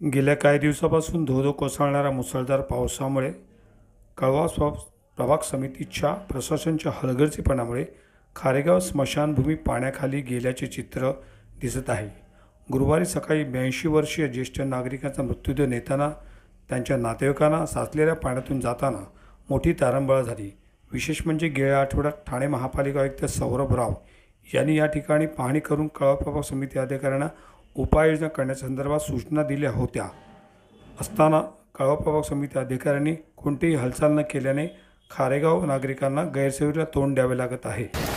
गेल्या काही दिवसापासून धो-धो कोसळणाऱ्या मुसळधार पावसामुळे कळवा प्रभाग समितीच्या प्रशासनाच्या हलगर्जीपणामुळे खारेगाव स्मशानभूमी पाण्याखाली गेल्याचे चित्र दिसत आहे। गुरुवारी सकाळी 82 वर्षीय ज्येष्ठ नागरिकाचा मृतदेह नेताना त्यांच्या नातेवाईकांना साचलेल्या पाण्यातून जाताना मोठी तारंबळ झाली। विशेष म्हणजे गेल्या आठवड्यात ठाणे महापालिका आयुक्त सौरभ राव यांनी या ठिकाणी पाहणी करून कळवा प्रभाग समिती अधिकाऱ्यांना उपाययोजना करण्यासंदर्भात सूचना दिल्या होत्या असताना कळवा प्रभाग समिती अधिकाऱ्यांनी कोणतीही हालचाल न केल्याने खारेगाव नागरिकांना गैरसोयीला तोंड द्यावे लागत आहे।